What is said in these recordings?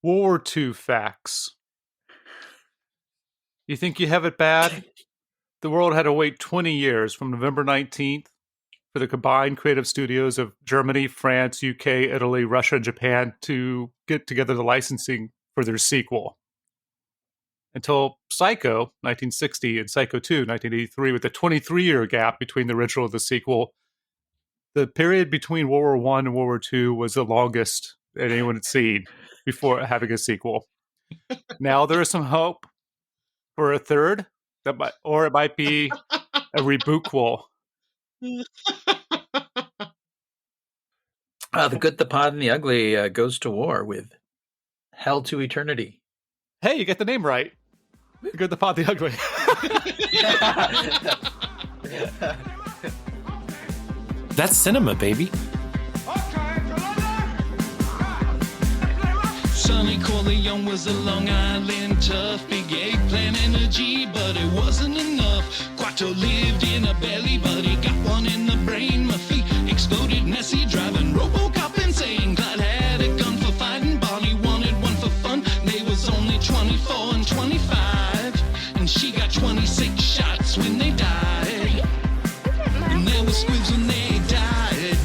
World War II facts. You think you have it bad? The world had to wait 20 years from November 19th for the combined creative studios of Germany, France, UK, Italy, Russia, and Japan to get together the licensing for their sequel. Until Psycho, 1960, and Psycho 2, 1983, with a 23-year gap between the original and the sequel. The period between World War I and World War II was the longest that anyone had seen before having a sequel. Now there is some hope for a third, or it might be a rebootquel. The Good, the Pod, and the Ugly goes to war with Hell to Eternity. Hey, you get the name right. The Good, the Pod, the Ugly. That's cinema, baby. Sonny Corleone was a Long Island tough, big eggplant energy, but it wasn't enough. Quattro lived in a belly, but he got one in the brain. My feet exploded messy, driving Robocop insane. Clyde had a gun for fighting, Bonnie wanted one for fun. They was only 24 and 25, and she got 26 shots when they died. And there were squibs when they died.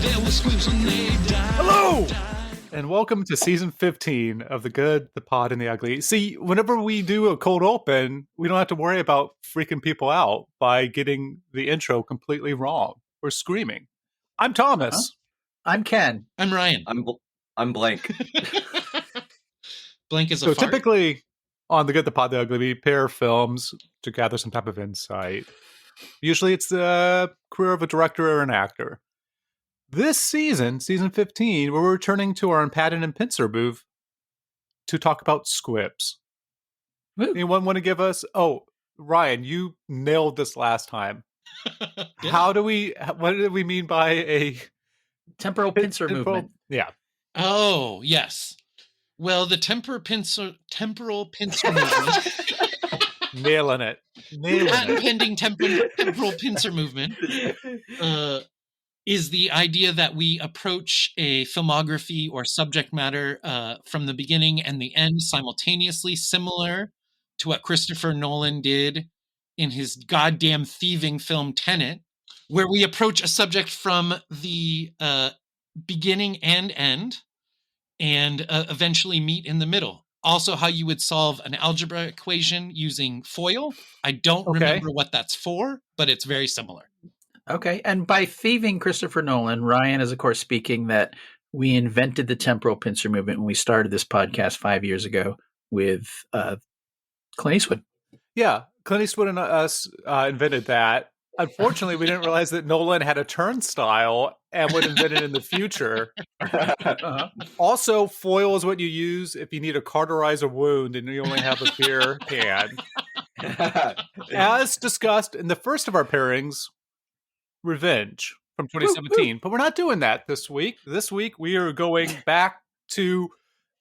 There were squibs when they died. Hello! And welcome to season 15 of The Good, the Pod, and the Ugly. See, whenever we do a cold open, we don't have to worry about freaking people out by getting the intro completely wrong or screaming. I'm Thomas. I'm Ken. I'm Ryan. I'm Blank. Blank is a So fart. typically on The Good, the Pod, the Ugly, we pair films to gather some type of insight. Usually it's the career of a director or an actor. This season 15, we're returning to our unpatented and pincer move to talk about squibs. Woo. Anyone want to give us... Oh, Ryan, you nailed this last time. Yeah. What did we mean by a... Temporal pincer movement. Yeah. Oh, yes. Well, the temporal pincer movement, Nailing it. patent-pending temporal pincer movement, is the idea that we approach a filmography or subject matter from the beginning and the end simultaneously, similar to what Christopher Nolan did in his goddamn thieving film Tenet, where we approach a subject from the beginning and end and eventually meet in the middle. Also, how you would solve an algebra equation using FOIL. I don't remember what that's for, but it's very similar. Okay, and by thieving Christopher Nolan, Ryan is, of course, speaking that we invented the temporal pincer movement when we started this podcast 5 years ago with Clint Eastwood. Yeah, Clint Eastwood and us invented that. Unfortunately, we didn't realize that Nolan had a turnstile and would invent it in the future. Also, foil is what you use if you need to cauterize a wound and you only have a beer can. As discussed in the first of our pairings, Revenge from 2017. But we're not doing that this week. This week, we are going back to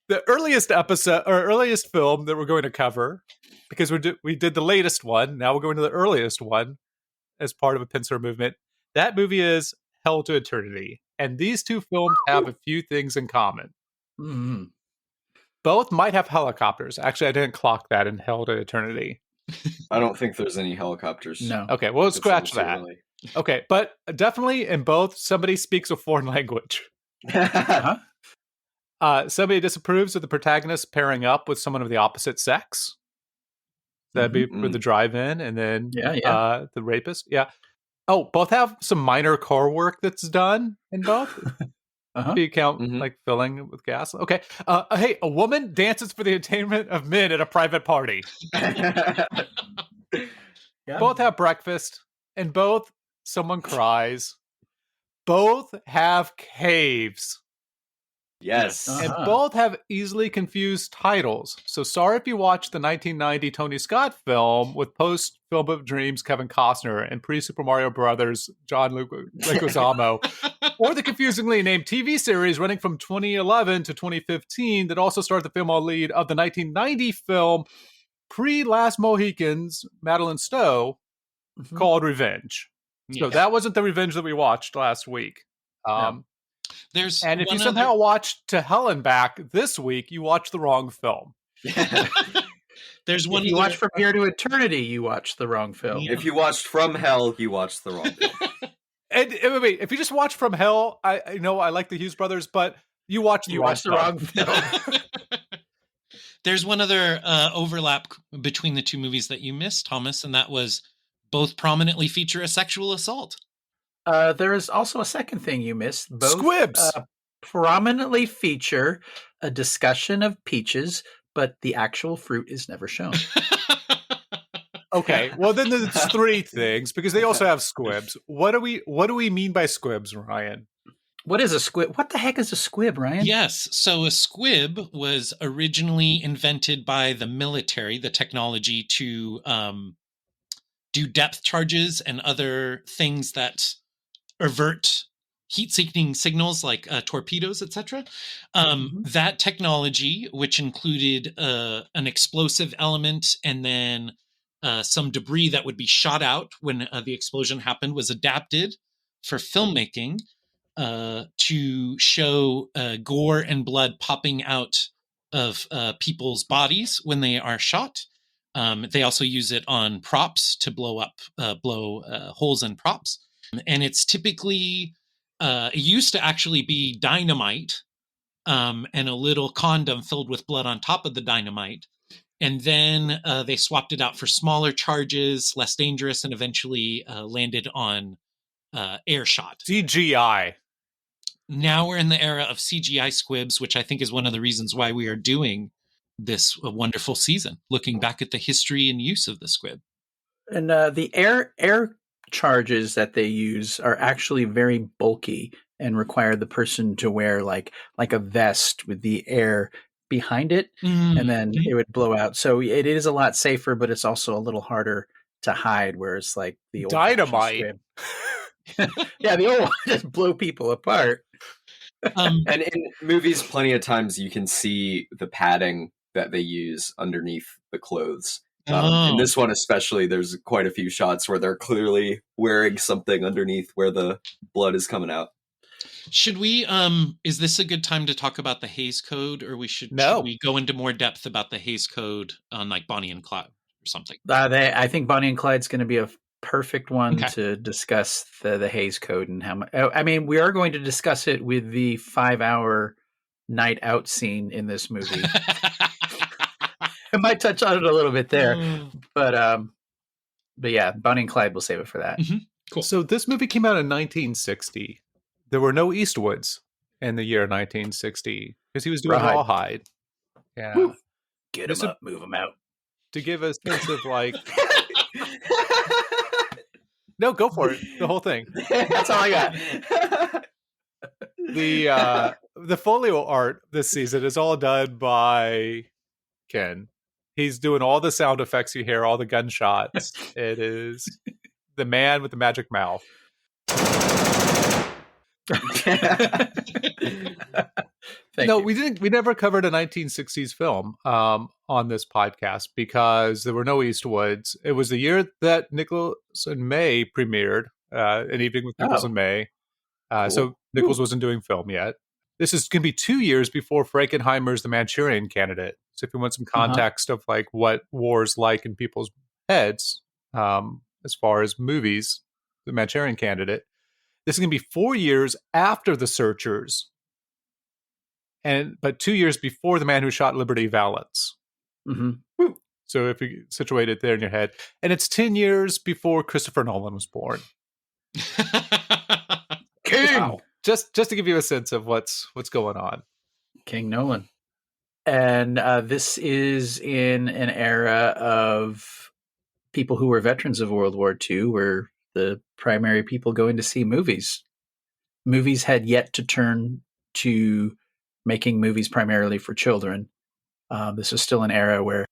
the earliest episode or earliest film that we're going to cover because we did the latest one. Now we're going to the earliest one as part of a pincer movement. That movie is Hell to Eternity. And these two films have a few things in common. Mm-hmm. Both might have helicopters. Actually, I didn't clock that in Hell to Eternity. I don't think there's any helicopters. No. Okay, we'll It's scratch a little that. too early. Okay, but definitely in both, somebody speaks a foreign language. Somebody disapproves of the protagonist pairing up with someone of the opposite sex. That'd be for the drive-in, and then the rapist. Yeah. Oh, both have some minor car work that's done in both. Do you count like filling with gas? Okay. Hey, a woman dances for the entertainment of men at a private party. Both have breakfast, and both someone cries. Both have caves. Yes. And both have easily confused titles. So sorry if you watched the 1990 Tony Scott film with post-Film of Dreams Kevin Costner and pre-Super Mario Brothers John Leguizamo, or the confusingly named TV series running from 2011 to 2015 that also starred the female lead of the 1990 film pre-Last Mohicans, Madeline Stowe, called Revenge. So that wasn't the Revenge that we watched last week. No. There's And if you one somehow watched To Hell and Back this week, you watched the wrong film. there's one If you other- watch From Here to Eternity, you watch the wrong film. Yeah. If you watched From Hell, you watched the wrong film. And wait, if you just watch From Hell, I know I like the Hughes brothers, but you watched the wrong film. There's one other overlap between the two movies that you missed, Thomas, and that was both prominently feature a sexual assault. There is also a second thing you missed. Both Squibs. Prominently feature a discussion of peaches, but the actual fruit is never shown. Okay, well then there's three things because they also have squibs. What do we mean by squibs, Ryan? What is a squib? What the heck is a squib, Ryan? Yes. So a squib was originally invented by the military, the technology to do depth charges and other things that avert heat-seeking signals like torpedoes, etc. That technology, which included an explosive element and then some debris that would be shot out when the explosion happened, was adapted for filmmaking to show gore and blood popping out of people's bodies when they are shot. They also use it on props to blow holes in props. And it's typically, it used to actually be dynamite and a little condom filled with blood on top of the dynamite. And then they swapped it out for smaller charges, less dangerous, and eventually landed on air shot. CGI. Now we're in the era of CGI squibs, which I think is one of the reasons why we are doing this wonderful season, looking back at the history and use of the squib. And the air charges that they use are actually very bulky and require the person to wear like a vest with the air behind it, and then it would blow out. So it is a lot safer, but it's also a little harder to hide. Whereas like the old Dynamite. yeah, the old one just blow people apart. And in movies, plenty of times you can see the padding that they use underneath the clothes. In this one especially, there's quite a few shots where they're clearly wearing something underneath where the blood is coming out. Should we, is this a good time to talk about the Hays Code, or should we go into more depth about the Hays Code on like Bonnie and Clyde or something? I think Bonnie and Clyde's going to be a perfect one to discuss the Hays Code and how much. I mean, we are going to discuss it with the 5-hour night out scene in this movie. I might touch on it a little bit there, but yeah, Bonnie and Clyde, we'll save it for that. Cool. So this movie came out in 1960. There were no Eastwoods in the year 1960 because he was doing Rawhide. Yeah. Woo. Get him up, move him out. To give a sense of like... No, go for it. The whole thing. That's all I got. The folio art this season is all done by Ken. He's doing all the sound effects you hear, all the gunshots. It is the man with the magic mouth. We never covered a 1960s film on this podcast because there were no Eastwoods. It was the year that Nichols and May premiered, An Evening with Nichols and May. Cool. So Nichols wasn't doing film yet. This is going to be 2 years before Frankenheimer's The Manchurian Candidate. So if you want some context of like what war's like in people's heads, as far as movies, The Manchurian Candidate, this is going to be 4 years after The Searchers, but 2 years before The Man Who Shot Liberty Valance. So if you situate it there in your head, and it's 10 years before Christopher Nolan was born. King. Wow. Just to give you a sense of what's going on. King Nolan. And this is in an era of people who were veterans of World War II were the primary people going to see movies. Movies had yet to turn to making movies primarily for children. This was still an era where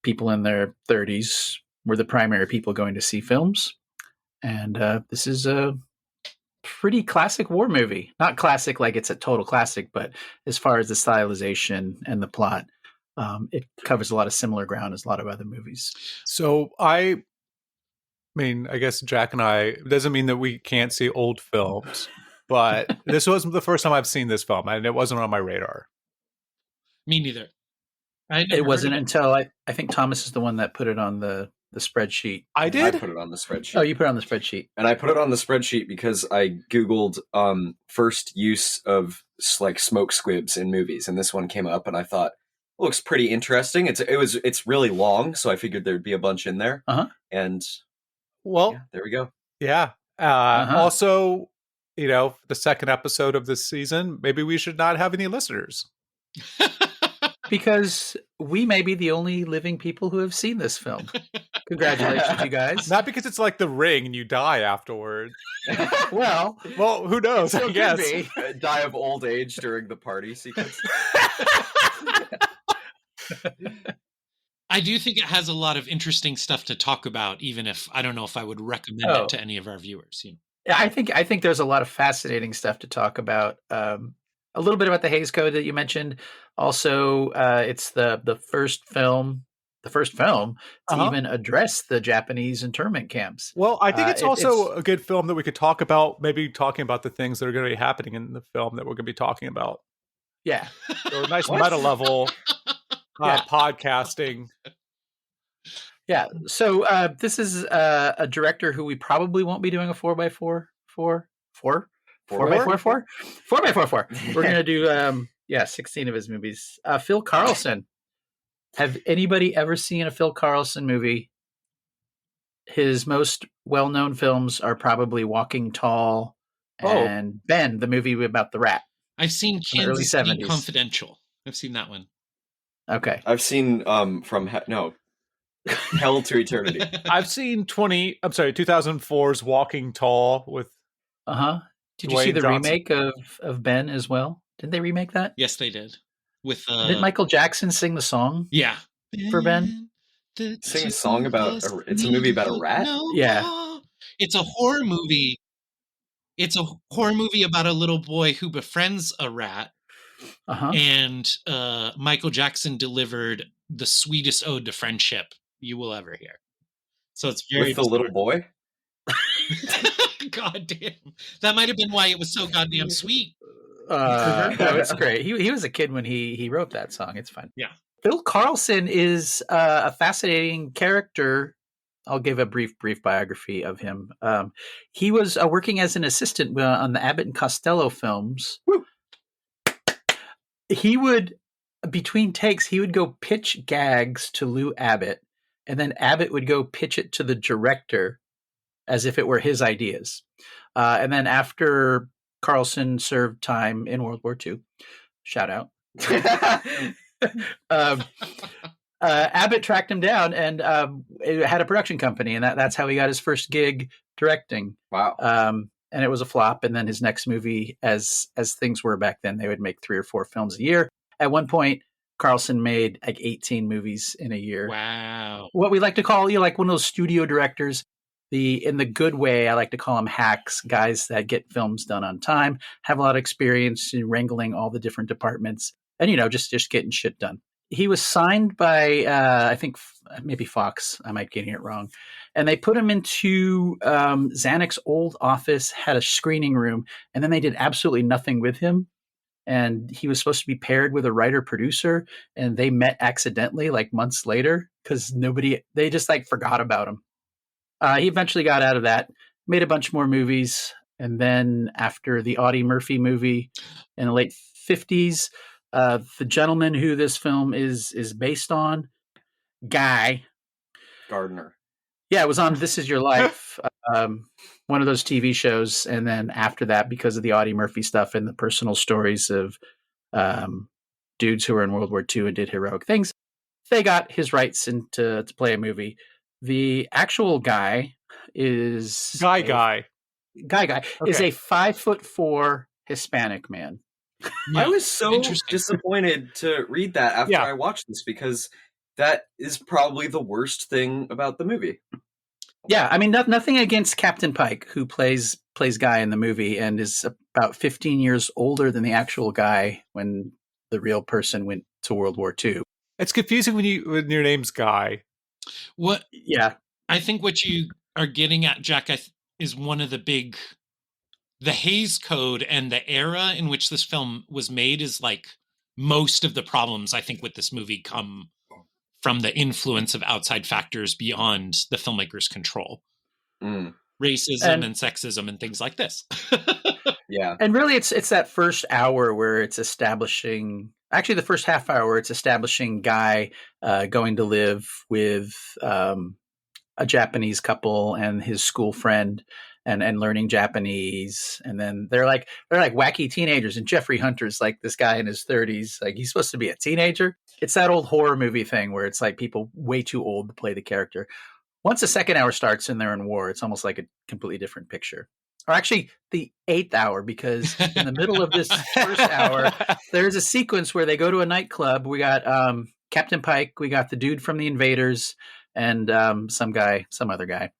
people in their 30s were the primary people going to see films. And this is a pretty classic war movie. Not classic like it's a total classic, but as far as the stylization and the plot, it covers a lot of similar ground as a lot of other movies. So I mean, I guess Jack and I, it doesn't mean that we can't see old films, but this wasn't the first time I've seen this film, and it wasn't on my radar. Me neither. I never It wasn't heard of until I think Thomas is the one that put it on the spreadsheet. I I did. put it on the spreadsheet. Oh, you put it on the spreadsheet. And I put it on the spreadsheet because I Googled first use of like smoke squibs in movies, and this one came up, and I thought, looks pretty interesting. It's really long, so I figured there'd be a bunch in there. Uh-huh. And Well, yeah, there we go. yeah. Uh-huh. Also, the second episode of this season, maybe we should not have any listeners. Because we may be the only living people who have seen this film. Congratulations, you guys. Not because it's like The Ring and you die afterward. Well, Well, who knows? still I could guess. be. Die of old age during the party sequence. I do think it has a lot of interesting stuff to talk about, even if I don't know if I would recommend Oh. it to any of our viewers. I think there's a lot of fascinating stuff to talk about. A little bit about the Hays Code that you mentioned. Also, it's the first film to Uh-huh. even address the Japanese internment camps. Well, I think it's also it's- a good film that we could talk about, maybe talking about the things that are going to be happening in the film that we're going to be talking about. Yeah. So a nice What? meta level Yeah. podcasting. Yeah. So this is a director who we probably won't be doing a 4x4 for. 4x4. We're gonna do 16 of his movies. Phil Carlson. Have anybody ever seen a Phil Carlson movie? His most well-known films are probably Walking Tall and Ben, the movie about the rat. I've seen the early Kansas City 70s. Confidential. I've seen that one. Okay. I've seen Hell to Eternity. I've seen 2004's Walking Tall with Uh-huh. Did you see Dwayne the Johnson. remake of Ben as well? Didn't they remake that? Yes, they did. With Did Michael Jackson sing the song? yeah. For Ben? Sing a song about it's a movie about a rat? Yeah. It's a horror movie. It's a horror movie about a little boy who befriends a rat, Uh-huh. and Michael Jackson delivered the sweetest ode to friendship you will ever hear. So it's very With the little boy? God damn. That might have been why it was so goddamn sweet. No, it's great. He was a kid when he wrote that song. It's fun. Yeah. Phil Carlson is a fascinating character. I'll give a brief biography of him. He was working as an assistant on the Abbott and Costello films. Woo. He would, between takes, he would go pitch gags to Lou Abbott, and then Abbott would go pitch it to the director as if it were his ideas. And then after Carlson served time in World War II, shout out, Abbott tracked him down and had a production company, and that's how he got his first gig directing. Wow. And it was a flop. And then his next movie, as things were back then, they would make 3 or 4 films a year. At one point, Carlson made like 18 movies in a year. Wow. What we like to call, like one of those studio directors. In the good way, I like to call them hacks, guys that get films done on time, have a lot of experience in wrangling all the different departments, and just getting shit done. He was signed by I think maybe Fox. I might be getting it wrong, and they put him into Zanuck's old office, had a screening room, and then they did absolutely nothing with him. And he was supposed to be paired with a writer producer, and they met accidentally like months later because they just like forgot about him. He eventually got out of that, made a bunch more movies, and then after the Audie Murphy movie in the late 50s, the gentleman who this film is based on, Guy Gardner. Yeah, it was on This Is Your Life, one of those TV shows. And then after that, because of the Audie Murphy stuff and the personal stories of dudes who were in World War II and did heroic things, they got his rights to play a movie. The actual Guy is Guy. Guy is Okay. a 5'4" Hispanic man. I was so Interesting. disappointed to read that after Yeah. I watched this because that is probably the worst thing about the movie. Yeah, I mean, nothing against Captain Pike, who plays Guy in the movie and is about 15 years older than the actual Guy when the real person went to World War II. It's confusing when your name's Guy. What Yeah, I think what you are getting at, Jack, is one of the big the Hays Code and the era in which this film was made is like most of the problems I think with this movie come from the influence of outside factors beyond the filmmaker's control. Racism and sexism and things like this. Yeah. And really it's that first hour where it's establishing, actually the first half hour, it's establishing Guy going to live with a Japanese couple and his school friend and learning Japanese. And then they're like wacky teenagers, and Jeffrey Hunter's like this guy in his 30s. Like, he's supposed to be a teenager. It's that old horror movie thing where it's like people way too old to play the character. Once the second hour starts and they're in war, it's almost like a completely different picture. Or actually the 8th hour, because in the middle of this first hour, there's a sequence where they go to a nightclub. We got Captain Pike, we got the dude from the Invaders, and some other guy.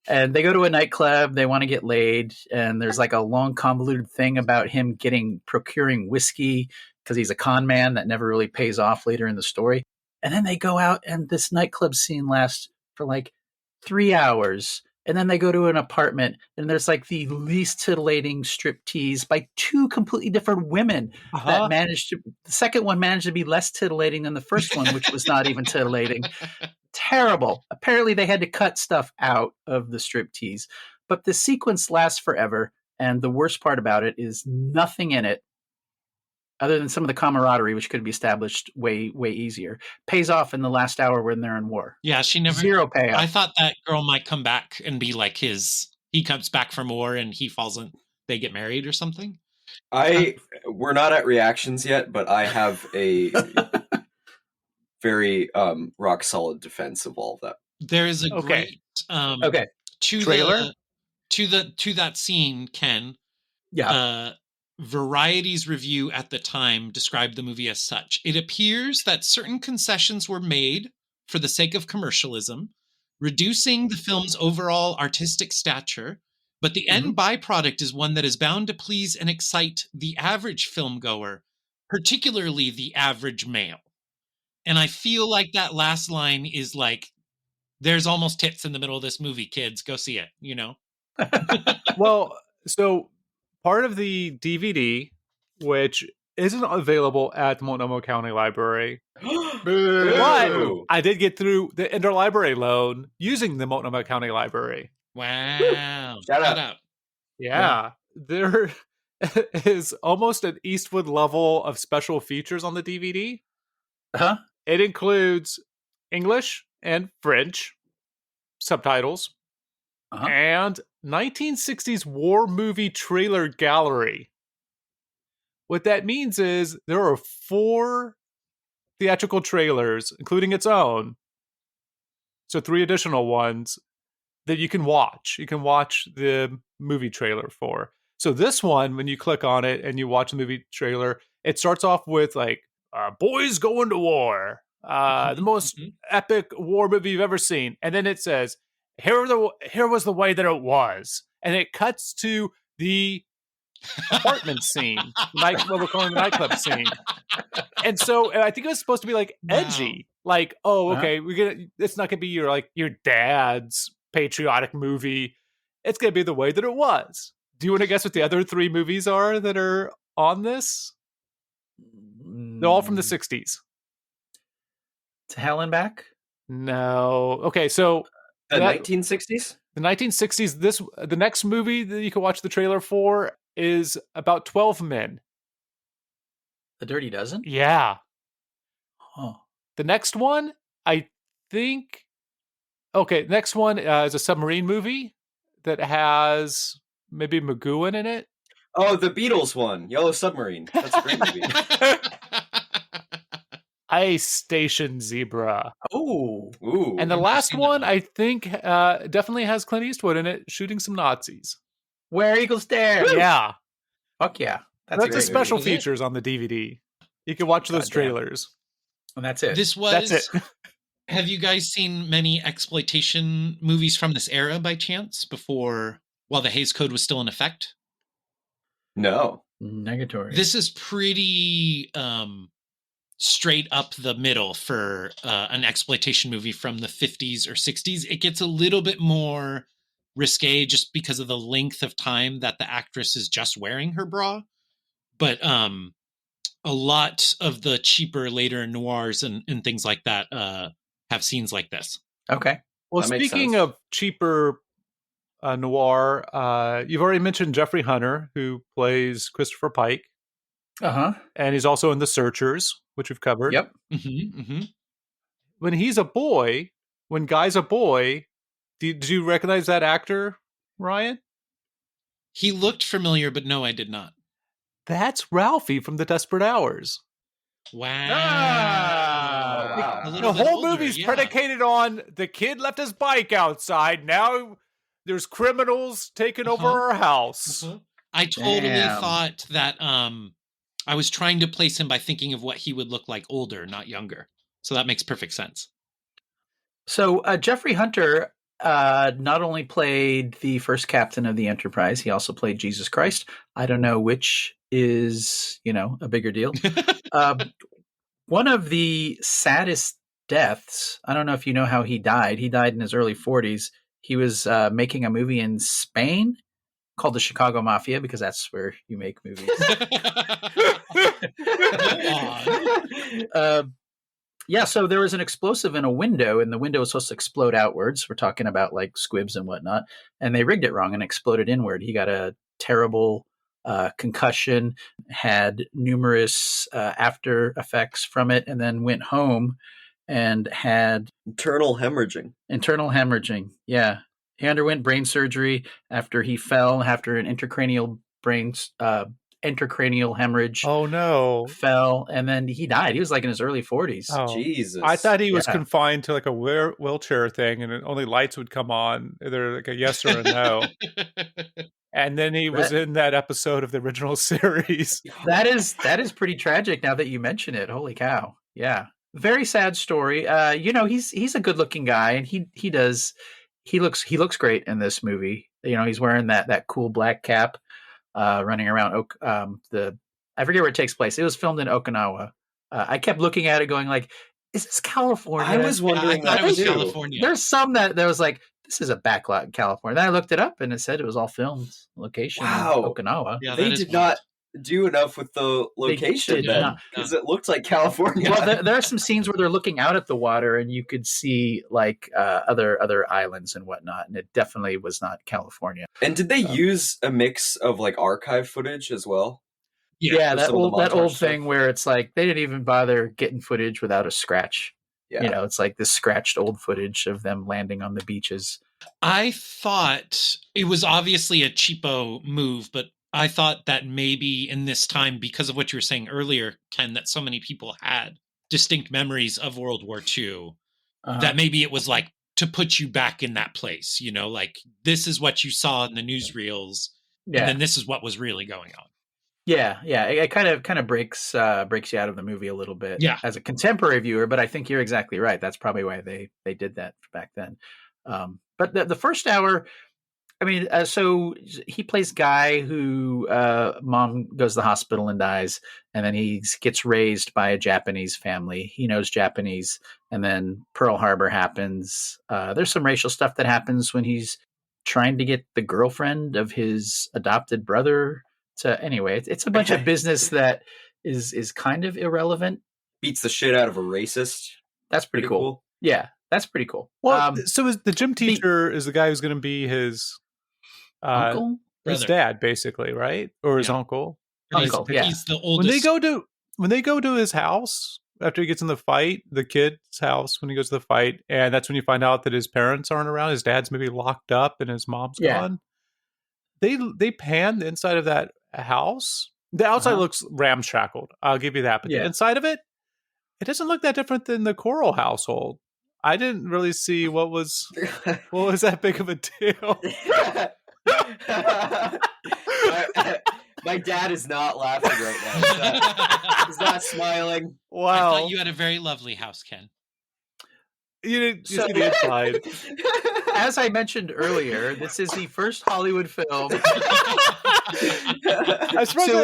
And they go to a nightclub, they want to get laid, and there's like a long convoluted thing about him procuring whiskey because he's a con man that never really pays off later in the story. And then they go out, and this nightclub scene lasts for like 3 hours. And then they go to an apartment, and there's like the least titillating striptease by two completely different women that the second one managed to be less titillating than the first one, which was not even titillating. Terrible. Apparently they had to cut stuff out of the striptease, but the sequence lasts forever. And the worst part about it is nothing in it, other than some of the camaraderie, which could be established way, way easier, pays off in the last hour when they're in war. Yeah, she never... Zero payoff. I thought that girl might come back and be like he comes back from war and they get married or something. We're not at reactions yet, but I have a very rock solid defense of all of that. There is a great trailer to that scene, Ken. Yeah. Variety's review at the time described the movie as such. It appears that certain concessions were made for the sake of commercialism, reducing the film's overall artistic stature, but the end byproduct is one that is bound to please and excite the average filmgoer, particularly the average male. And I feel like that last line is like, there's almost tits in the middle of this movie, kids. Go see it, you know? Well, so part of the DVD, which isn't available at the Multnomah County Library, but I did get through the interlibrary loan using the Multnomah County Library. Wow. Shout out. Yeah. There is almost an Eastwood level of special features on the DVD. Huh? It includes English and French subtitles and 1960s war movie trailer gallery. What that means is there are 4 theatrical trailers, including its own, so 3 additional ones that you can watch. You can watch the movie trailer for. So this one, when you click on it and you watch the movie trailer, it starts off with like, boys going to war, the most epic war movie you've ever seen. And then it says, here was the way that it was. And it cuts to the apartment scene, what we're calling the nightclub scene. And so I think it was supposed to be like edgy. Like, okay, it's not gonna be your dad's patriotic movie. It's gonna be the way that it was. Do you want to guess what the other 3 movies are that are on this? They're all from the 60s. To Hell and Back? No. Okay, so the 1960s? The 1960s, the next movie that you can watch the trailer for is about 12 men. The Dirty Dozen? Yeah. Huh. The next one, I think... Okay, next one is a submarine movie that has maybe McGowan in it. Oh, the Beatles one, Yellow Submarine. That's a great movie. Ice Station Zebra. Ooh. And the last one, I think, definitely has Clint Eastwood in it, shooting some Nazis. Where Eagles Dare. Yeah. Fuck yeah. That's the special features on the DVD. You can watch those trailers. And that's it. That's it. Have you guys seen many exploitation movies from this era by chance while the Hays Code was still in effect? No. Negatory. This is pretty straight up the middle for an exploitation movie from the 50s or 60s. It gets a little bit more risque just because of the length of time that the actress is just wearing her bra. But a lot of the cheaper later noirs and things like that have scenes like this. Okay. Well, That makes speaking sense. of cheaper noir, you've already mentioned Jeffrey Hunter, who plays Christopher Pike, and he's also in The Searchers, which we've covered. Yep. When he's a boy, when Guy's a boy, did you recognize that actor, Ryan? He looked familiar, but no, I did not. That's Ralphie from The Desperate Hours. Wow. Ah. A The little bit whole older, movie's yeah. predicated on the kid left his bike outside. Now there's criminals taking over our house. I totally Damn. thought that I was trying to place him by thinking of what he would look like older, not younger. So that makes perfect sense. So Jeffrey Hunter not only played the first captain of the Enterprise, he also played Jesus Christ. I don't know which is, a bigger deal. One of the saddest deaths, I don't know if you know how he died. He died in his early 40s. He was making a movie in Spain called The Chicago Mafia, because that's where you make movies. Yeah, so there was an explosive in a window, and the window was supposed to explode outwards. We're talking about like squibs and whatnot, and they rigged it wrong and exploded inward. He got a terrible concussion, had numerous after effects from it, and then went home and had Internal hemorrhaging. Yeah, he underwent brain surgery after he fell after an intracranial hemorrhage. Oh no! Fell, and then he died. He was like in his early 40s. Oh, Jesus. I thought he was Yeah. confined to like a wheelchair thing, and only lights would come on, either like a yes or a no. And then he was in that episode of the original series. That is pretty tragic now that you mention it. Holy cow. Yeah. Very sad story. He's a good-looking guy, and he looks great in this movie. He's wearing that cool black cap, running around I forget where it takes place. It was filmed in Okinawa. I kept looking at it going like, is this California? I was wondering I thought that it was too. California. There's some that was like, this is a backlot in California. Then I looked it up and it said it was all filmed location Wow. in Okinawa. Yeah, They that is did wild. not do enough with the location did then, not. because it looked like California. Well, there are some scenes where they're looking out at the water and you could see like other islands and whatnot, and it definitely was not California. And did they use a mix of like archive footage as well? Yeah, for that some of the old montage stuff. thing where it's like they didn't even bother getting footage without a scratch. Yeah. It's like this scratched old footage of them landing on the beaches. I thought it was obviously a cheapo move, but I thought that maybe in this time, because of what you were saying earlier, Ken, that so many people had distinct memories of World War II, that maybe it was like to put you back in that place, like this is what you saw in the newsreels, and then this is what was really going on. Yeah. It kind of breaks you out of the movie a little bit, as a contemporary viewer. But I think you're exactly right. That's probably why they did that back then. But the first hour, I mean, so he plays Guy, who mom goes to the hospital and dies, and then he gets raised by a Japanese family. He knows Japanese, and then Pearl Harbor happens. There's some racial stuff that happens when he's trying to get the girlfriend of his adopted brother. So anyway, it's a bunch of business that is kind of irrelevant. Beats the shit out of a racist. That's pretty cool. Yeah, that's pretty cool. Well, so is the gym teacher is the guy who's going to be his uncle, his dad, basically, right? Or his uncle. Uncle, yeah. He's the oldest. When they go to his house after he gets in the fight, the kid's house when he goes to the fight, and that's when you find out that his parents aren't around. His dad's maybe locked up and his mom's gone. They pan the inside of that house. The outside looks ramshackled. I'll give you that. But the inside of it doesn't look that different than the Coral household. I didn't really see what was that big of a deal. My dad is not laughing right now. He's not smiling. Wow. I thought you had a very lovely house, Ken. You didn't see the inside. As I mentioned earlier, this is the first Hollywood film to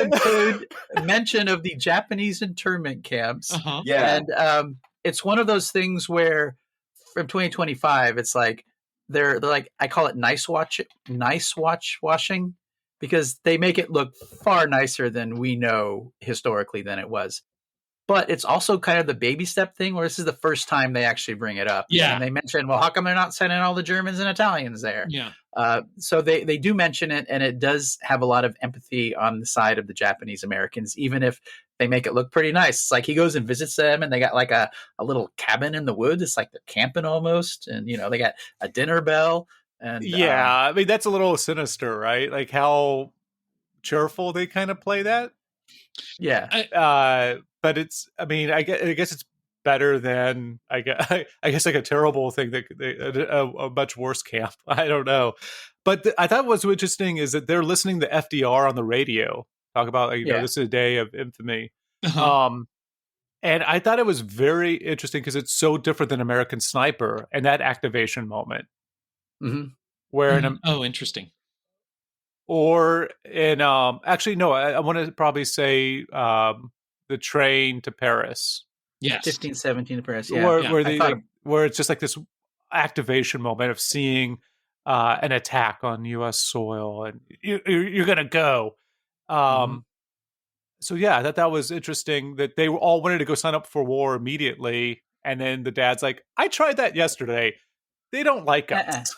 include mention of the Japanese internment camps. Yeah. And it's one of those things where from 2025, it's like, they're like, I call it nice watch washing, because they make it look far nicer than we know historically than it was. But it's also kind of the baby step thing where this is the first time they actually bring it up. Yeah. And they mention, well, how come they're not sending all the Germans and Italians there? Yeah. So they do mention it, and it does have a lot of empathy on the side of the Japanese Americans, even if they make it look pretty nice. It's like he goes and visits them, and they got like a little cabin in the woods. It's like they're camping almost. And, they got a dinner bell. And I mean, that's a little sinister, right? Like how cheerful they kind of play that. Yeah. But it's, I mean, I guess it's better than I guess like a terrible thing that a much worse camp. I don't know, but I thought what's interesting is that they're listening to FDR on the radio talk about this is a day of infamy. Uh-huh. And I thought it was very interesting because it's so different than American Sniper and that activation moment. Mm-hmm. Where Interesting. Or in actually no, I want to probably say the train to Paris. Yes. 1517 to Paris. Yeah. Where it's just like this activation moment of seeing an attack on U.S. soil, and you're gonna go. So yeah, I thought that was interesting that they all wanted to go sign up for war immediately, and then the dad's like, "I tried that yesterday. They don't like us."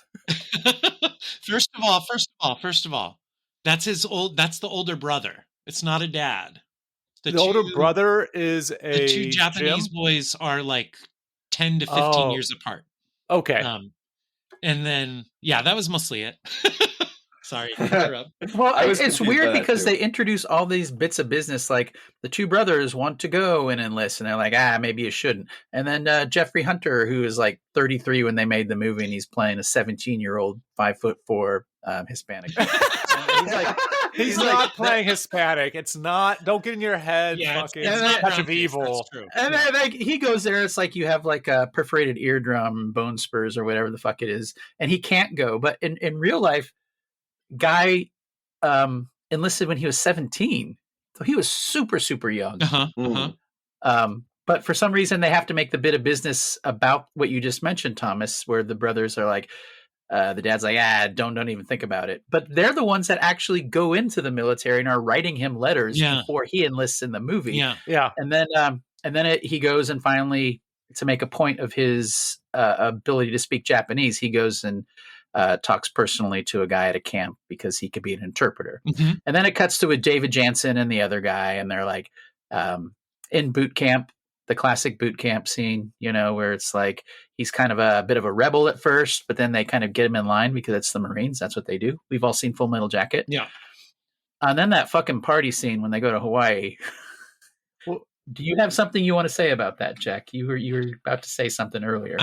First of all, that's the older brother. It's not a dad. The older brother is the two Japanese boys are like 10 to 15 years apart. Okay. And then, that was mostly it. Sorry to interrupt. Well, it's weird because they introduce all these bits of business, like the two brothers want to go and enlist, and they're like, maybe you shouldn't. And then Jeffrey Hunter, who is like 33 when they made the movie, and he's playing a 17-year-old 5'4" Hispanic. He's not playing Hispanic. It's not. Don't get in your head. Fucking touch of evil. And then he goes there. It's like you have like a perforated eardrum, bone spurs, or whatever the fuck it is, and he can't go. But in real life, Guy enlisted when he was 17, so he was super, super young. But for some reason, they have to make the bit of business about what you just mentioned, Thomas, where the brothers are like, the dad's like, don't even think about it. But they're the ones that actually go into the military and are writing him letters before he enlists in the movie. Yeah. And then he goes and finally, to make a point of his ability to speak Japanese, he goes and talks personally to a guy at a camp because he could be an interpreter. Mm-hmm. And then it cuts to a David Jansen and the other guy, and they're like in boot camp, the classic boot camp scene, where it's like he's kind of a bit of a rebel at first, but then they kind of get him in line because it's the Marines. That's what they do. We've all seen Full Metal Jacket. Yeah. And then that fucking party scene when they go to Hawaii. Well, do you have something you want to say about that, Jack? You were about to say something earlier.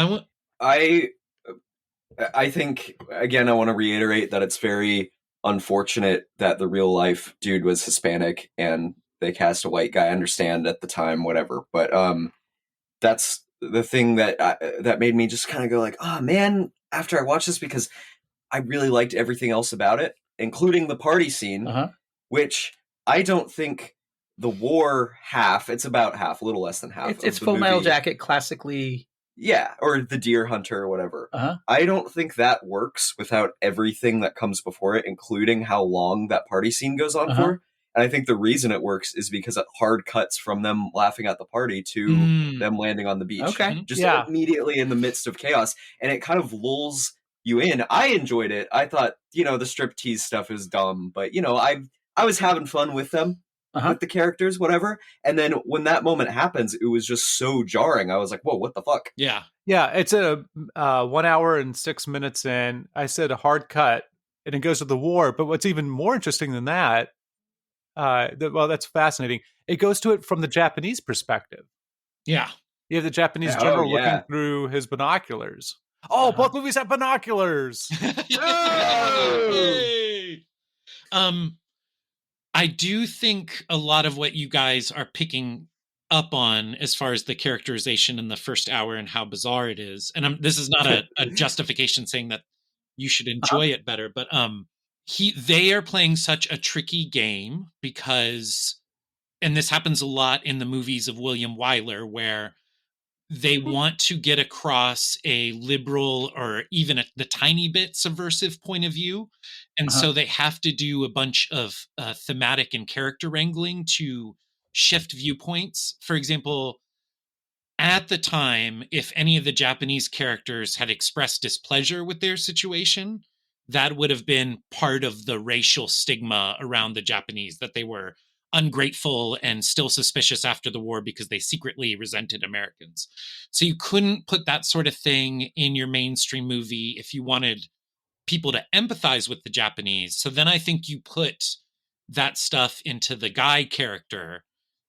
I think, again, I want to reiterate that it's very unfortunate that the real life dude was Hispanic and they cast a white guy. I understand at the time, whatever. But that's the thing that made me just kind of go like, oh, man, after I watched this, because I really liked everything else about it, including the party scene, which I don't think the war it's about half, a little less than half. It's Full Metal Jacket classically. Yeah, or the deer hunter or whatever. I don't think that works without everything that comes before it, including how long that party scene goes on for. And I think the reason it works is because it hard cuts from them laughing at the party to them landing on the beach. Okay. Just immediately in the midst of chaos. And it kind of lulls you in. I enjoyed it. I thought, the striptease stuff is dumb, but, I was having fun with them. With the characters, whatever. And then when that moment happens, it was just so jarring. I was like, whoa, what the fuck? Yeah, it's a 1 hour and 6 minutes in. I said a hard cut, and it goes to the war. But what's even more interesting than that, that's fascinating. It goes to it from the Japanese perspective. Yeah. You have the Japanese general looking through his binoculars. Oh, both movies have binoculars! Yay! I do think a lot of what you guys are picking up on as far as the characterization in the first hour and how bizarre it is. And this is not a justification saying that you should enjoy it better, but they are playing such a tricky game because, and this happens a lot in the movies of William Wyler, where they want to get across a liberal or even the tiny bit subversive point of view. And so they have to do a bunch of thematic and character wrangling to shift viewpoints. For example, at the time, if any of the Japanese characters had expressed displeasure with their situation, that would have been part of the racial stigma around the Japanese, that they were ungrateful and still suspicious after the war because they secretly resented Americans. So you couldn't put that sort of thing in your mainstream movie if you wanted people to empathize with the Japanese. So then I think you put that stuff into the Guy character,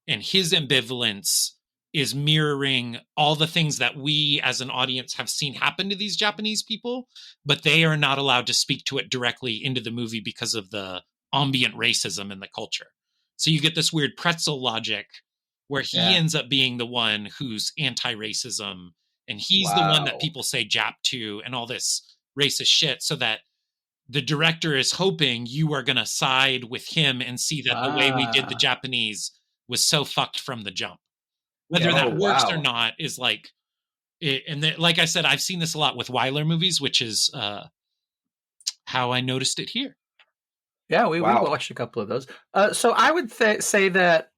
and his ambivalence is mirroring all the things that we as an audience have seen happen to these Japanese people, but they are not allowed to speak to it directly into the movie because of the ambient racism in the culture. So you get this weird pretzel logic where he ends up being the one who's anti-racism, and he's the one that people say Jap to and all this racist shit, so that the director is hoping you are going to side with him and see that the way we did the Japanese was so fucked from the jump. Whether that works or not is like, like I said, I've seen this a lot with Weiler movies, which is how I noticed it here. Yeah, we watched a couple of those. So I would say that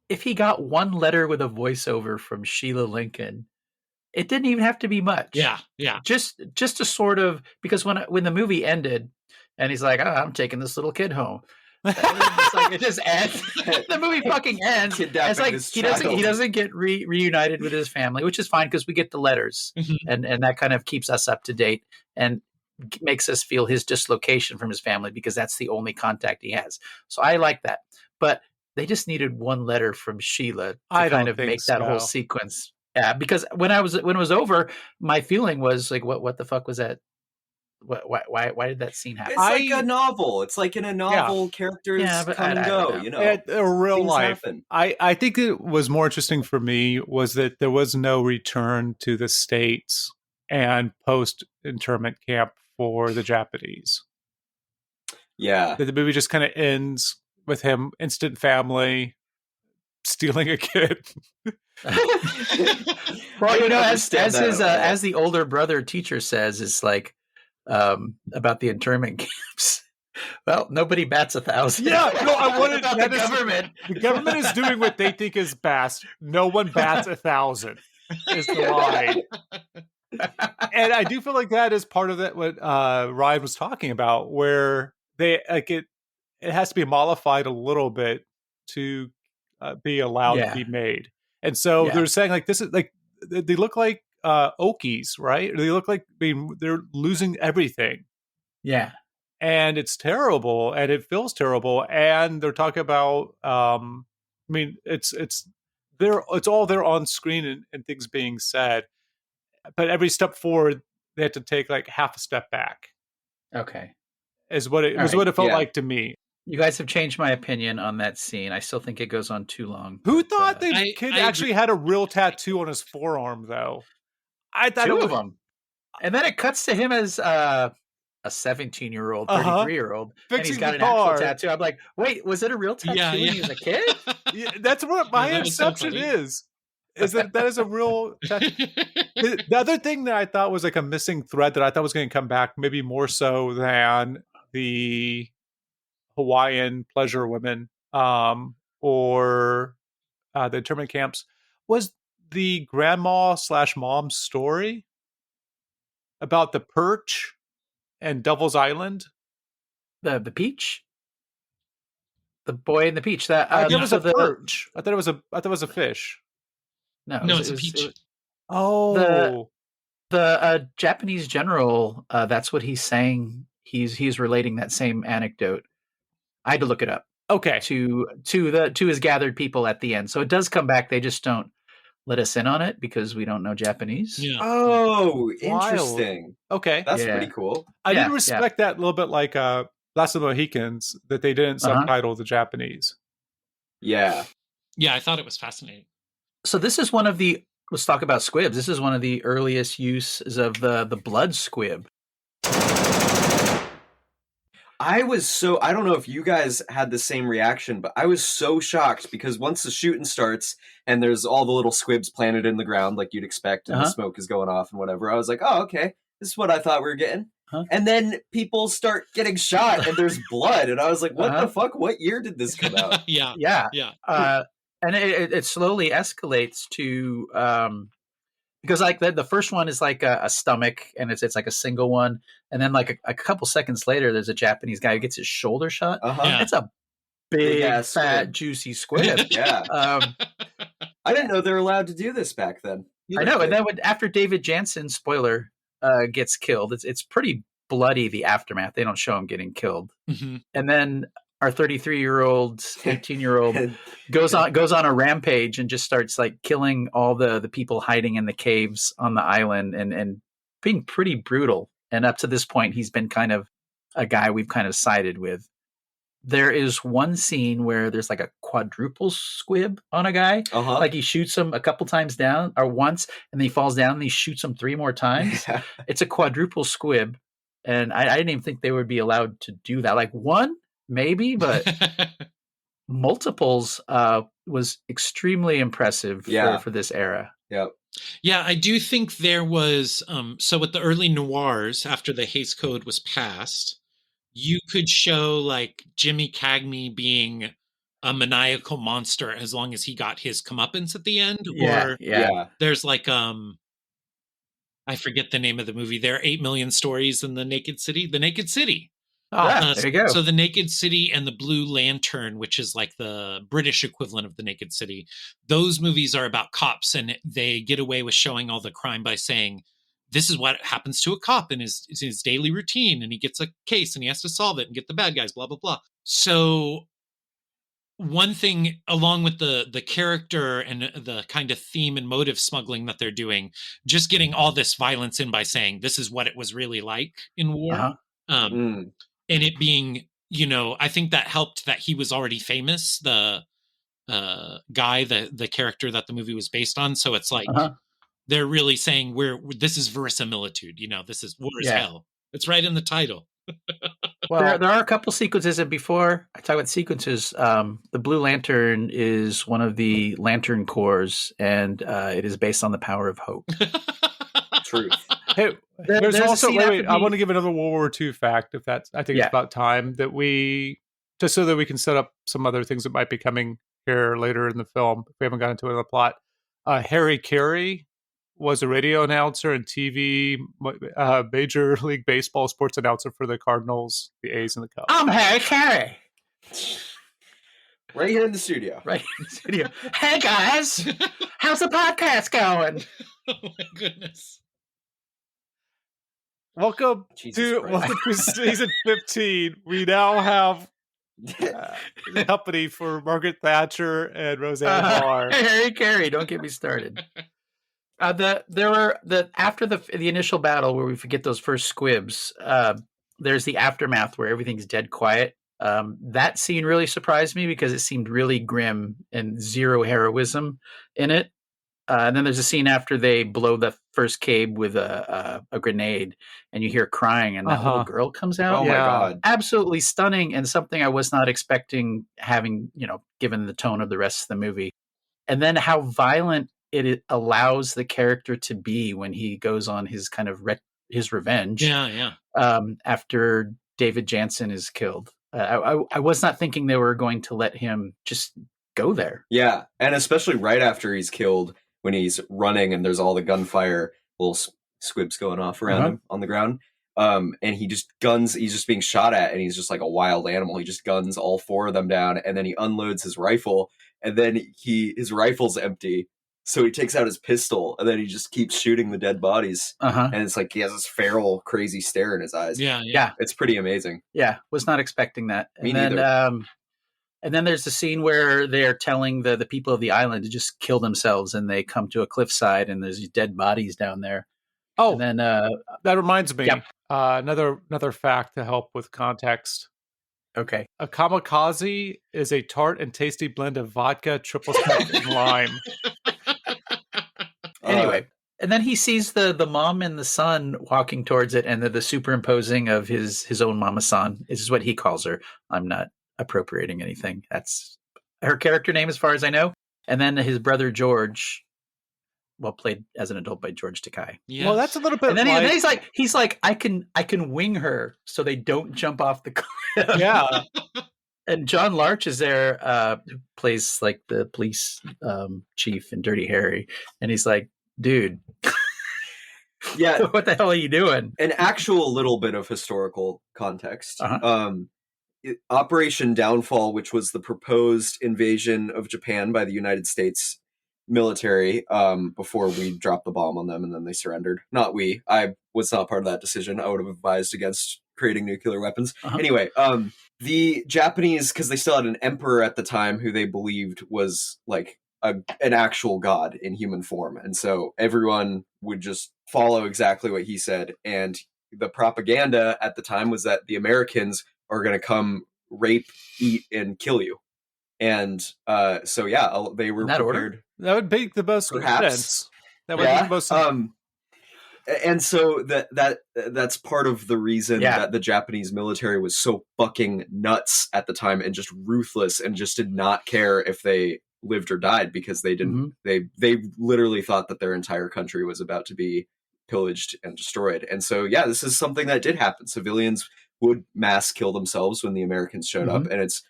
if he got one letter with a voiceover from Sheila Lincoln, it didn't even have to be much. Yeah. Just to sort of, because when the movie ended, and he's like, I'm taking this little kid home. It's like, it just ends. The movie fucking ends. It's like he doesn't get reunited with his family, which is fine because we get the letters, and that kind of keeps us up to date and makes us feel his dislocation from his family because that's the only contact he has. So I like that, but they just needed one letter from Sheila to kind of make that whole sequence. Yeah, because when it was over, my feeling was like, what the fuck was that? Why did that scene happen? It's like a novel. It's like in a novel, characters come and go. You know, real life. Happen. I think it was more interesting for me was that there was no return to the States and post-internment camp for the Japanese. Yeah, that the movie just kind of ends with him, instant family, stealing a kid. Well, you know, as the older brother teacher says, it's like about the internment camps. Well, nobody bats 1,000. Yeah, no, I wanted about the government. The government is doing what they think is best. No one bats 1,000. Is the line. And I do feel like that is part of that what Ryan was talking about, where they like it has to be mollified a little bit to be allowed to be made. And so they're saying like this is like they look like Okies, right? They look like they're losing everything. Yeah. And it's terrible and it feels terrible. And they're talking about I mean it's all there on screen and things being said. But every step forward they had to take like half a step back. Okay. Is what it was what it felt like to me. You guys have changed my opinion on that scene. I still think it goes on too long. Who thought the kid actually had a real tattoo on his forearm, though? I thought two of them. And then it cuts to him as a 17-year-old, 33-year-old, and he's got an actual tattoo. I'm like, wait, was it a real tattoo when he was a kid? Yeah, that's what my inception is that is a real tattoo. The other thing that I thought was like a missing thread that I thought was going to come back, maybe more so than the Hawaiian pleasure women or the internment camps, was the grandma/mom's story about the perch and Devil's Island. The peach? The boy in the peach. That I thought it was a perch. I thought it was a fish. No, it's a peach. The Japanese general, that's what he's saying. He's relating that same anecdote. I had to look it up. Okay. To his gathered people at the end. So it does come back. They just don't let us in on it because we don't know Japanese. Yeah. Oh, interesting. Okay. That's pretty cool. I did respect that a little bit like Last of the Mohicans, that they didn't subtitle the Japanese. Yeah. Yeah, I thought it was fascinating. So this is let's talk about squibs. This is one of the earliest uses of the blood squib. I don't know if you guys had the same reaction, but I was so shocked because once the shooting starts and there's all the little squibs planted in the ground like you'd expect and the smoke is going off and whatever, I was like, oh, okay, this is what I thought we were getting. And then people start getting shot and there's blood. And I was like, what the fuck? What year did this come out? Yeah. And it slowly escalates to because like the first one is like a stomach and it's like a single one, and then like a couple seconds later there's a Japanese guy who gets his shoulder shot. It's a big fat squid. Juicy squib. I didn't know they were allowed to do this back then. I know. And then after David Jansen, spoiler, gets killed, it's pretty bloody, the aftermath. They don't show him getting killed. And then our 33-year-old, 18-year-old goes on a rampage and just starts like killing all the people hiding in the caves on the island and being pretty brutal. And up to this point, he's been kind of a guy we've kind of sided with. There is one scene where there's like a quadruple squib on a guy. Like he shoots him a couple times down or once, and then he falls down and he shoots him 3 more times. It's a quadruple squib. And I didn't even think they would be allowed to do that. Like one, maybe, but multiples was extremely impressive for this era. Yeah, I do think there was so with the early noirs, after the Hays Code was passed, you could show like Jimmy Cagney being a maniacal monster as long as he got his comeuppance at the end. Or there's like I forget the name of the movie. There are 8 million stories in the Naked City. The Naked City. There you go. So the Naked City and the Blue Lantern, which is like the British equivalent of the Naked City, those movies are about cops, and they get away with showing all the crime by saying, this is what happens to a cop in his daily routine, and he gets a case and he has to solve it and get the bad guys, blah, blah, blah. So one thing, along with the character and the kind of theme and motive smuggling that they're doing, just getting all this violence in by saying, this is what it was really like in war. And it being, I think that helped that he was already famous, the guy, the character that the movie was based on. So it's like, they're really saying this is verisimilitude, this is war as hell. It's right in the title. Well, there are a couple sequences, and before I talk about sequences, the Blue Lantern is one of the Lantern Corps, and it is based on the power of hope. Truth. Hey, there's also wait. I want to give another World War II fact. If that's, I think it's about time that just so that we can set up some other things that might be coming here later in the film. If we haven't gotten into it in the plot, Harry Carey was a radio announcer and TV Major League Baseball sports announcer for the Cardinals, the A's, and the Cubs. I'm Harry Carey. Right here in the studio. Hey guys, how's the podcast going? Oh my goodness. Welcome to season 15. We now have the company for Margaret Thatcher and Roseanne Barr. Harry Carey, don't get me started. After the initial battle where we forget those first squibs, there's the aftermath where everything's dead quiet. That scene really surprised me because it seemed really grim and zero heroism in it. And then there's a scene after they blow the first cave with a grenade, and you hear crying, and that little girl comes out. Oh my God! Absolutely stunning, and something I was not expecting, having given the tone of the rest of the movie. And then how violent it allows the character to be when he goes on his kind of his revenge. After David Jansen is killed, I was not thinking they were going to let him just go there. Yeah, and especially right after he's killed, when he's running and there's all the gunfire, little squibs going off around him on the ground. And he's just being shot at, and he's just like a wild animal. He just guns all 4 of them down, and then he unloads his rifle, and then his rifle's empty. So he takes out his pistol, and then he just keeps shooting the dead bodies. And it's like he has this feral, crazy stare in his eyes. Yeah. It's pretty amazing. Yeah, was not expecting that. Me neither. And then there's the scene where they're telling the people of the island to just kill themselves, and they come to a cliffside, and there's these dead bodies down there. Oh, and then that reminds me. Another fact to help with context. Okay. A kamikaze is a tart and tasty blend of vodka, triple sec, and lime. Anyway, And then he sees the mom and the son walking towards it, and the superimposing of his own mama-san is what he calls her. I'm not appropriating anything. That's her character name as far as I know. And then his brother George, well, played as an adult by George Takei. Yes. Well, that's a little bit. And then, and then he's like, I can wing her so they don't jump off the cliff. Yeah. And John Larch is there, who plays like the police chief in Dirty Harry, and he's like, dude, Yeah. what the hell are you doing? An actual little bit of historical context. Uh-huh. Operation Downfall, which was the proposed invasion of Japan by the United States military before we dropped the bomb on them and then they surrendered. Not we. I was not part of that decision. I would have advised against creating nuclear weapons. Uh-huh. Anyway, the Japanese, because they still had an emperor at the time who they believed was like an actual god in human form. And so everyone would just follow exactly what he said. And the propaganda at the time was that the Americans are going to come rape, eat, and kill you. And so, yeah, they were that prepared. order? That would make the most Perhaps. sense. That would make the most sense. And so that's part of the reason that the Japanese military was so fucking nuts at the time and just ruthless and just did not care if they lived or died, because they didn't. Mm-hmm. They literally thought that their entire country was about to be pillaged and destroyed. And so, yeah, this is something that did happen. Civilians would mass kill themselves when the Americans showed up, and it's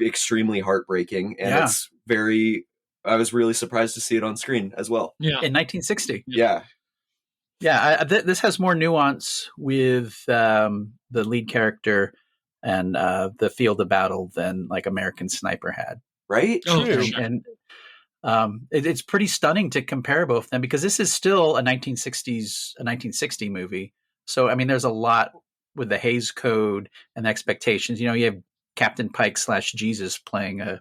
extremely heartbreaking. And it's very. I was really surprised to see it on screen as well. Yeah, in 1960. Yeah. Yeah, this has more nuance with the lead character and the field of battle than like American Sniper had. Right? Oh, True. sure. And it's pretty stunning to compare both of them, because this is still a 1960 movie. So, I mean, there's a lot with the Hays Code and expectations. You know, you have Captain Pike / Jesus playing a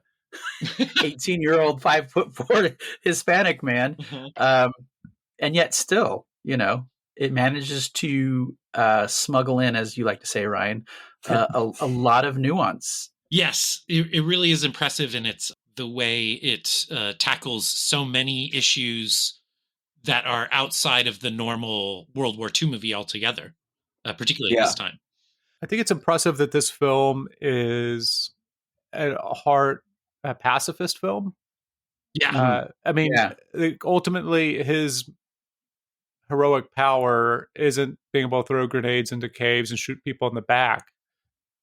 18-year-old 5'4" Hispanic man. And yet still, you know, it manages to smuggle in, as you like to say, Ryan, a lot of nuance. Yes, it really is impressive, and it's the way it tackles so many issues that are outside of the normal World War II movie altogether, particularly this time. I think it's impressive that this film is at heart a pacifist film. Yeah. I mean, ultimately his heroic power isn't being able to throw grenades into caves and shoot people in the back,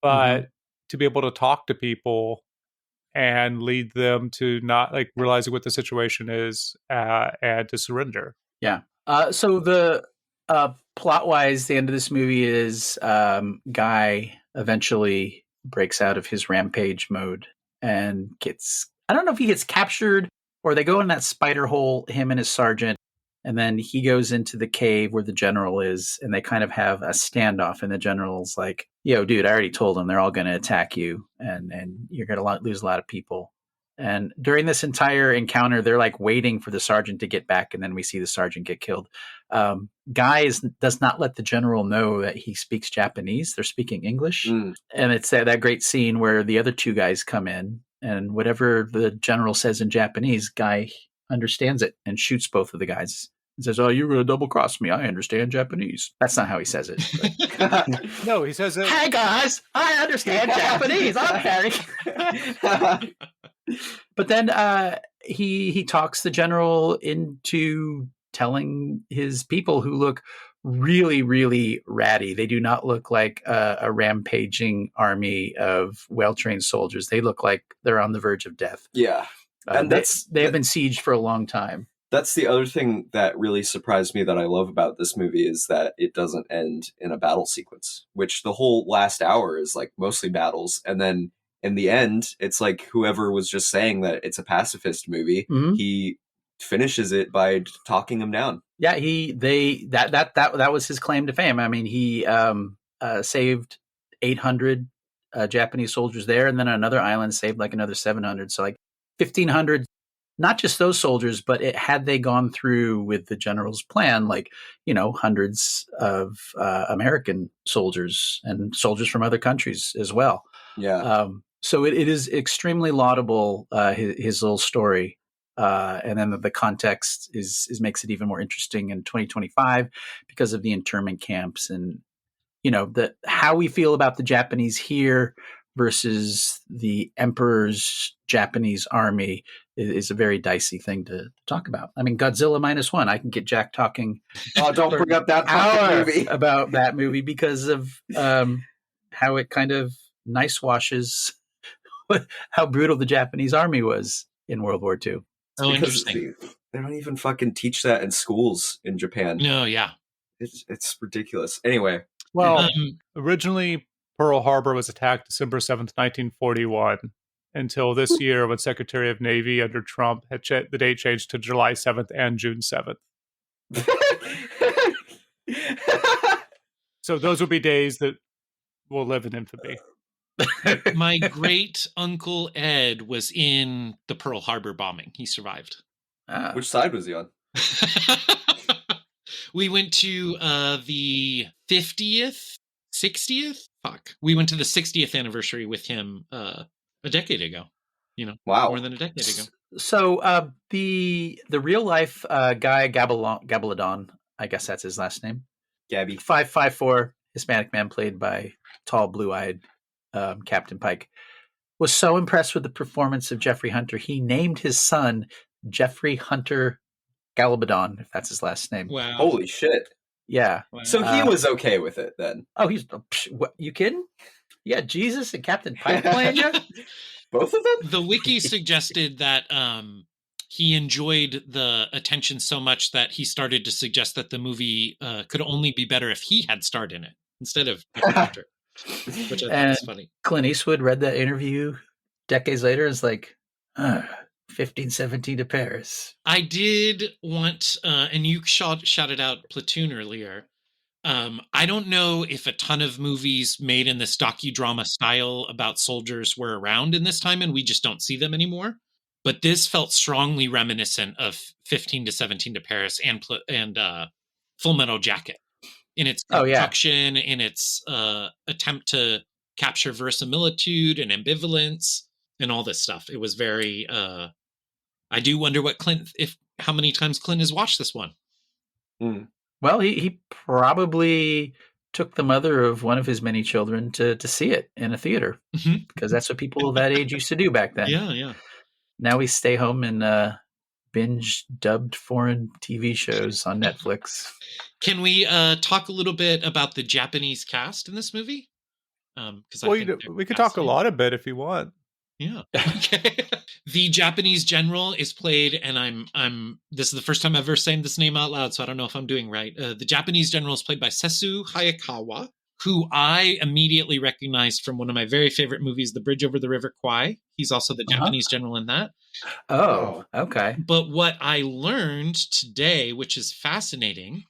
but to be able to talk to people and lead them to not like realizing what the situation is and to surrender. Yeah. So the plot wise, the end of this movie is Guy eventually breaks out of his rampage mode and gets, I don't know if he gets captured or they go in that spider hole, him and his sergeant. And then he goes into the cave where the general is, and they kind of have a standoff. And the general's like, yo, dude, I already told them they're all going to attack you, and you're going to lose a lot of people. And during this entire encounter, they're like waiting for the sergeant to get back, and then we see the sergeant get killed. Guy does not let the general know that he speaks Japanese. They're speaking English. And it's that great scene where the other two guys come in, and whatever the general says in Japanese, Guy understands it and shoots both of the guys. He says, "Oh, you're going to double cross me. I understand Japanese." That's not how he says it. No, he says it. Hey guys, I understand Japanese. I'm Harry. But then he talks the general into telling his people, who look really, really ratty. They do not look like a rampaging army of well-trained soldiers. They look like they're on the verge of death. Yeah. And they have been sieged for a long time. That's the other thing that really surprised me that I love about this movie, is that it doesn't end in a battle sequence, which the whole last hour is like mostly battles. And then in the end, it's like whoever was just saying that it's a pacifist movie, he finishes it by talking him down. Yeah, that was his claim to fame. I mean, he saved 800 Japanese soldiers there, and then another island saved like another 700. So like 1,500. Not just those soldiers, but had they gone through with the general's plan, like, you know, hundreds of American soldiers and soldiers from other countries as well. Yeah. So it is extremely laudable, his little story. And then the context is makes it even more interesting in 2025 because of the internment camps and, you know, how we feel about the Japanese here versus the emperor's Japanese army is a very dicey thing to talk about. I mean, Godzilla -1, I can get Jack talking. Oh, don't bring up that fucking movie about that movie because of how it kind of nice washes how brutal the Japanese army was in World War II. Oh, interesting. They don't even fucking teach that in schools in Japan. No, yeah. It's ridiculous. Anyway. Well, originally Pearl Harbor was attacked December 7th, 1941, until this year when Secretary of Navy under Trump had the date changed to July 7th and June 7th. So those will be days that will live in infamy. My great uncle Ed was in the Pearl Harbor bombing. He survived. Which side was he on? We went to the 50th, 60th. We went to the 60th anniversary with him a decade ago. You know, wow, more than a decade ago. So the real life Guy Gabaldon, I guess that's his last name. Gabby, 5'4" Hispanic man played by tall, blue-eyed Captain Pike, was so impressed with the performance of Jeffrey Hunter, he named his son Jeffrey Hunter Gabaldon, if that's his last name. Wow! Holy shit! Yeah. Wow. So he was okay with it then. Oh, what, you kidding? Yeah, Jesus and Captain Pike playing you? Both of them? The wiki suggested that he enjoyed the attention so much that he started to suggest that the movie could only be better if he had starred in it instead of Hunter, which I think is funny. Clint Eastwood read that interview decades later and is like, 1517 to Paris. I did want, and you shouted out Platoon earlier. I don't know if a ton of movies made in this docudrama style about soldiers were around in this time and we just don't see them anymore. But this felt strongly reminiscent of 15 to 17 to Paris and Full Metal Jacket in its construction, in its attempt to capture verisimilitude and ambivalence and all this stuff. It was very, I do wonder how many times Clint has watched this one. Mm. Well, he probably took the mother of one of his many children to see it in a theater because that's what people that age used to do back then. Yeah, yeah. Now we stay home and binge dubbed foreign TV shows on Netflix. Can we talk a little bit about the Japanese cast in this movie? We could talk a lot a bit if you want. Yeah. Okay. The Japanese general is played, and I'm. This is the first time ever saying this name out loud, so I don't know if I'm doing right. The Japanese general is played by Sesu Hayakawa, who I immediately recognized from one of my very favorite movies, The Bridge Over the River Kwai. He's also the Japanese general in that. Oh, okay. But what I learned today, which is fascinating,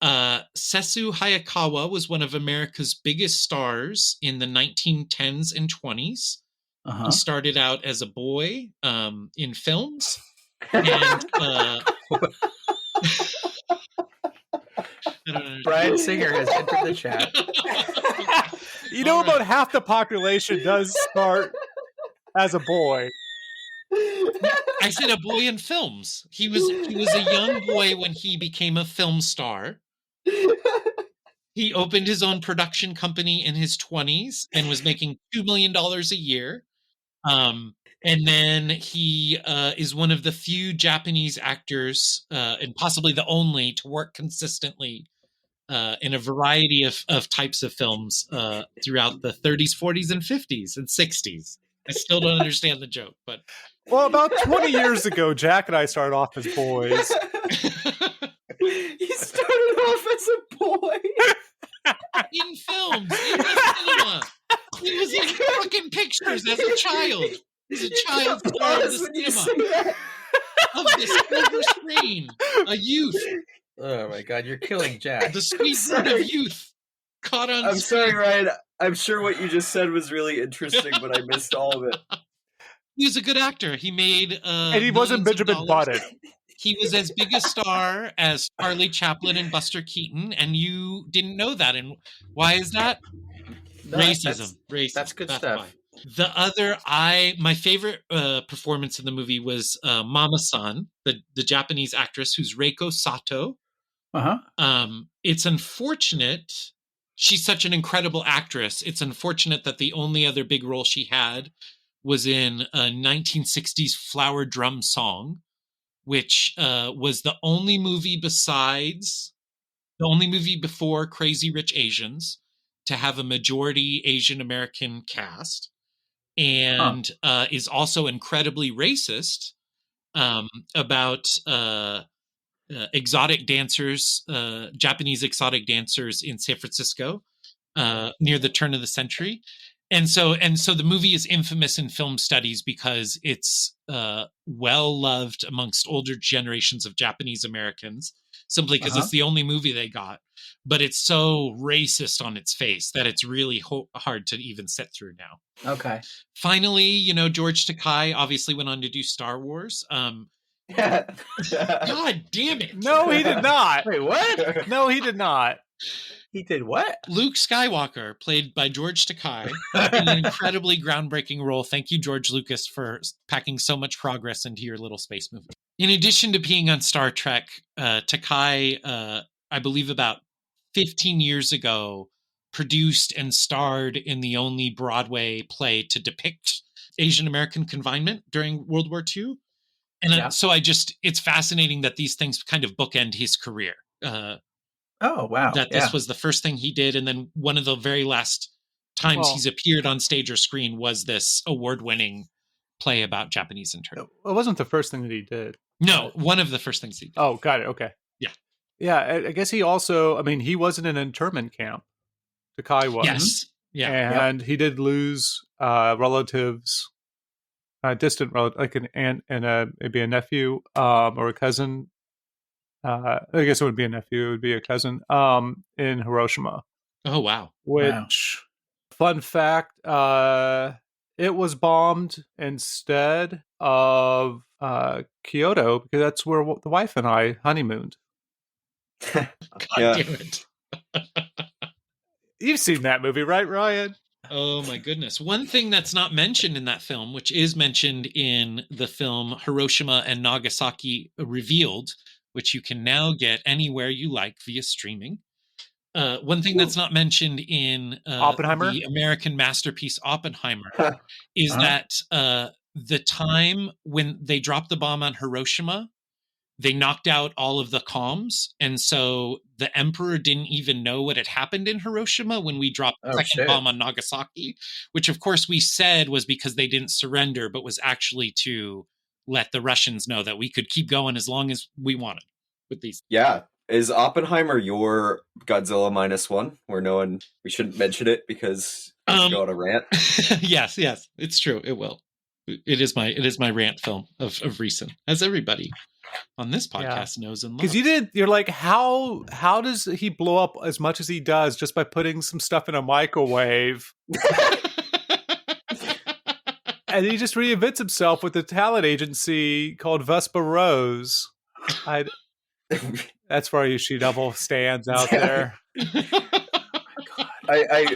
Sesu Hayakawa was one of America's biggest stars in the 1910s and 20s. He started out as a boy in films. And Brian Singer has entered the chat. You know, about half the population does start as a boy. I said a boy in films. He was a young boy when he became a film star. He opened his own production company in his 20s and was making $2 million a year. And then he is one of the few Japanese actors, and possibly the only, to work consistently in a variety of types of films throughout the 30s, 40s, and 50s and 60s. I still don't understand the joke, but... Well, about 20 years ago, Jack and I started off as boys. He started off as a boy. In films, in the cinema. He was in fucking pictures as a child. He's a child star of the cinema. Of the silver screen. A youth. Oh my God, you're killing Jack. The sweet bird of youth. Caught on I'm screen. sorry, Ryan. I'm sure what you just said was really interesting, but I missed all of it. He was a good actor. He made and he wasn't Benjamin Button. He was as big a star as Charlie Chaplin and Buster Keaton, and you didn't know that. And why is that? No, Racism. Racism. That's good That's stuff. why. My favorite performance in the movie was Mama-san, the Japanese actress who's Reiko Sato. It's unfortunate. She's such an incredible actress. It's unfortunate that the only other big role she had was in a 1960s Flower Drum Song, which was the only movie before Crazy Rich Asians to have a majority Asian American cast, and is also incredibly racist about exotic dancers, Japanese exotic dancers in San Francisco near the turn of the century. And so the movie is infamous in film studies because it's well loved amongst older generations of Japanese Americans, simply because it's the only movie they got. But it's so racist on its face that it's really hard to even sit through now. Okay. Finally, George Takei obviously went on to do Star Wars. God damn it. No, he did not. Wait, what? No, he did not. He did what? Luke Skywalker, played by George Takei, in an incredibly groundbreaking role. Thank you, George Lucas, for packing so much progress into your little space movie. In addition to being on Star Trek, Takei, I believe about 15 years ago, produced and starred in the only Broadway play to depict Asian American confinement during World War II. And so it's fascinating that these things kind of bookend his career. Oh, wow. That this was the first thing he did. And then one of the very last times he's appeared on stage or screen was this award-winning play about Japanese internment. It wasn't the first thing that he did. No, one of the first things he did. Oh, got it. Okay. Yeah. Yeah, I guess he also, he was in an internment camp. Takei was. Yes. Yeah. And he did lose relatives, distant relatives, like an aunt and maybe a nephew or a cousin. I guess it would be a nephew. It would be a cousin in Hiroshima. Oh, wow. Which, fun fact, it was bombed instead of Kyoto because that's where the wife and I honeymooned. God damn it. You've seen that movie, right, Ryan? Oh, my goodness. One thing that's not mentioned in that film, which is mentioned in the film Hiroshima and Nagasaki Revealed, which you can now get anywhere you like via streaming. One thing that's not mentioned in Oppenheimer? the American masterpiece Oppenheimer is that the time when they dropped the bomb on Hiroshima, they knocked out all of the comms. And so the emperor didn't even know what had happened in Hiroshima when we dropped the second bomb on Nagasaki, which of course we said was because they didn't surrender, but was actually to let the Russians know that we could keep going as long as we wanted with these. Yeah. Is Oppenheimer your Godzilla -1? Where we shouldn't mention it because you go on a rant? Yes, it's true. It will. It is my rant film of recent, as everybody on this podcast knows and loves. Because you're like, how does he blow up as much as he does just by putting some stuff in a microwave? And he just reinvents himself with a talent agency called Vespa Rose. That's where you see double stands out there. I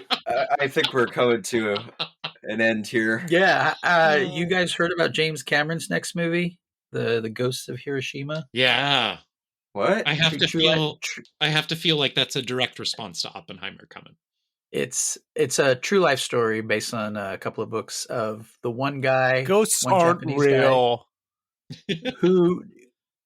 think we're coming to an end here. Yeah. You guys heard about James Cameron's next movie, the Ghosts of Hiroshima? Yeah. What? I have to feel like that's a direct response to Oppenheimer coming. It's a true life story based on a couple of books of the one guy. Ghosts aren't real. Who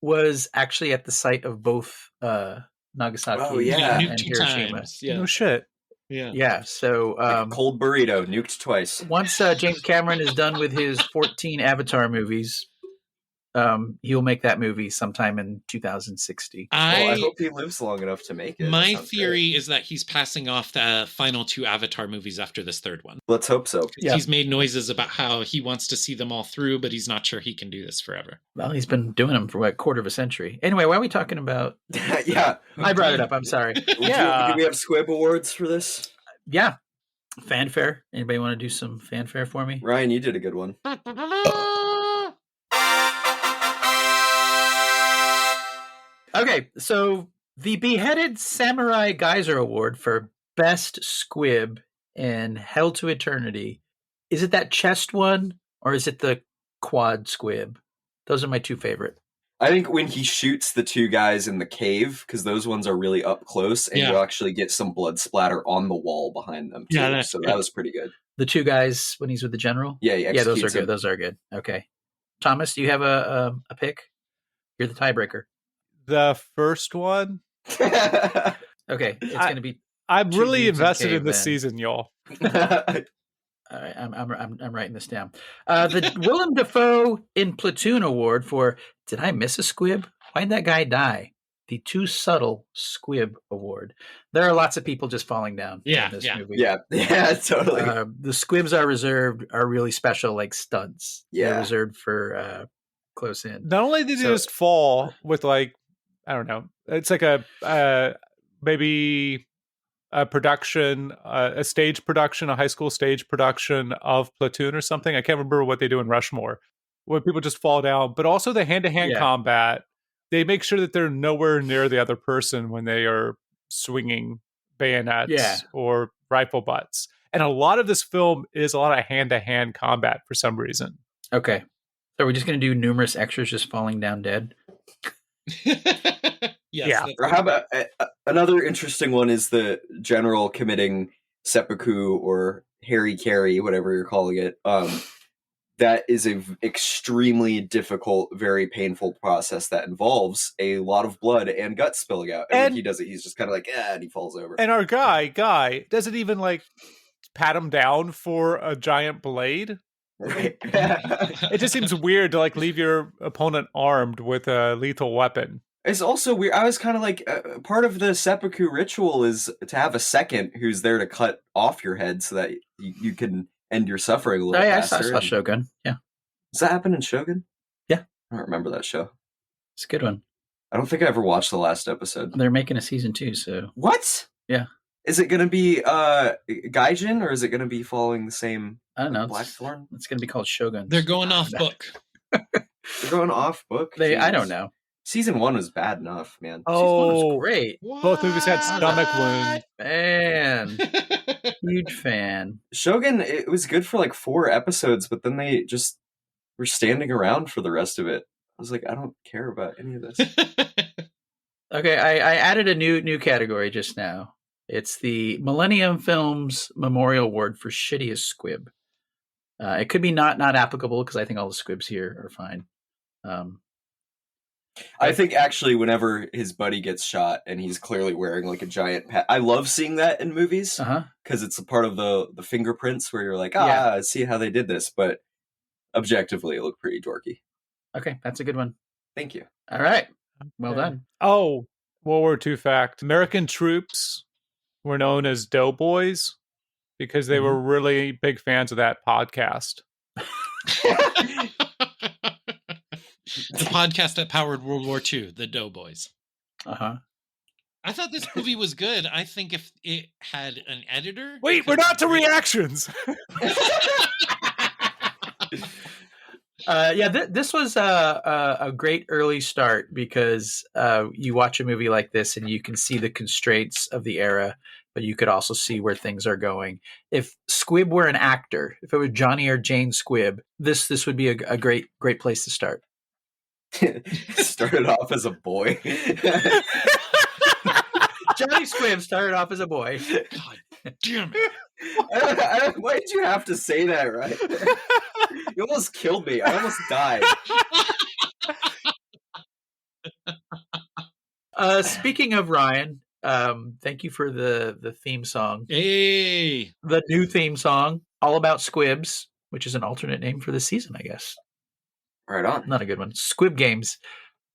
was actually at the site of both Nagasaki and Hiroshima. Yeah. No shit. Yeah. So like a cold burrito nuked twice. Once James Cameron is done with his 14 Avatar movies, he'll make that movie sometime in 2060. I hope he lives long enough to make it. My theory is that he's passing off the final 2 Avatar movies after this third one. Let's hope so. Yeah. He's made noises about how he wants to see them all through, but he's not sure he can do this forever. Well, he's been doing them for a quarter of a century. Anyway, why are we talking about... Yeah. I brought it up. I'm sorry. Do we have Squib Awards for this? Yeah. Fanfare. Anybody want to do some fanfare for me? Ryan, you did a good one. Okay, so the Beheaded Samurai Geyser Award for Best Squib in Hell to Eternity Is it that chest one or is it the quad squib? Those are my two favorite. I think when he shoots the two guys in the cave, because those ones are really up close, and Yeah. you actually get some blood splatter on the wall behind them too. Yeah, that's So good. that was pretty good. The two guys when he's with the general? Yeah, he Yeah, those are executes good. him. Those are good. Okay. Thomas, do you have a pick? You're the tiebreaker. The first one. Okay, it's going to be. I'm Two really dudes in invested cave, in this then. season, y'all. All right, I'm writing this down. The Willem Dafoe in Platoon Award for Did I Miss a Squib? Why'd that guy die? The Too Subtle Squib Award. There are lots of people just falling down Yeah, in this yeah. movie. yeah, totally. The squibs are really special, like stunts. They're Yeah. reserved for close in. Not only did they So- just fall with like, I don't know, it's like a maybe a production, a stage production, a high school stage production of Platoon or something. I can't remember what they do in Rushmore, where people just fall down. But also the hand-to-hand Yeah. combat, they make sure that they're nowhere near the other person when they are swinging bayonets Yeah. or rifle butts. And a lot of this film is a lot of hand-to-hand combat for some reason. Okay. So we're just going to do numerous extras just falling down dead. Yes, Yeah. that's Or how about another interesting one is the general committing seppuku or hara-kiri, whatever you're calling it. That is a extremely difficult, very painful process that involves a lot of blood and guts spilling out. And when And- he does it, he's just kind of like, and he falls over. And our guy doesn't even like pat him down for a giant blade. Right? It just seems weird to like leave your opponent armed with a lethal weapon. It's also weird. I was kind of like, part of the seppuku ritual is to have a second who's there to cut off your head so that you can end your suffering a Oh, little yeah, I faster. saw Shogun. Yeah, Does that happen in Shogun? Yeah. I don't remember that show. it's a good one. I don't think I ever watched the last episode. They're making a season 2, so What? Yeah. Is it going to be Gaijin, or is it going to be following the same I don't know. Blackthorn? It's going to be called Shogun. They're going off book. They're going off book? I Jeez. don't know. Season 1 was bad enough, man. Season 1 was Oh, great. both movies had stomach wounds. Man, huge fan. Shogun, it was good for like 4 episodes, but then they just were standing around for the rest of it. I was like, I don't care about any of this. Okay, I added a new category just now. It's the Millennium Films Memorial Award for Shittiest Squib. It could be not applicable because I think all the squibs here are fine. I think actually whenever his buddy gets shot and he's clearly wearing like a giant I love seeing that in movies Uh-huh. because it's a part of the fingerprints where you're like, Yeah. see how they did this, but objectively it looked pretty dorky. Okay, that's a good one. Thank you. All right. Well done. Oh, World War II fact. American troops were known as doughboys because they were really big fans of that podcast. The podcast that powered World War II, the Doughboys. Uh-huh. I thought this movie was good. I think if it had an editor. it Wait, could we're be not to great. reactions. This was a great early start because you watch a movie like this and you can see the constraints of the era, but you could also see where things are going. If Squib were an actor, if it were Johnny or Jane Squib, this would be a great place to start. Started off as a boy. Johnny Squib started off as a boy. God damn it. Why did you have to say that, right? You almost killed me. I almost died. Speaking of Ryan, thank you for the theme song. Hey. The new theme song, All About Squibs, which is an alternate name for the season, I guess. Right on. Not a good one. Squib Games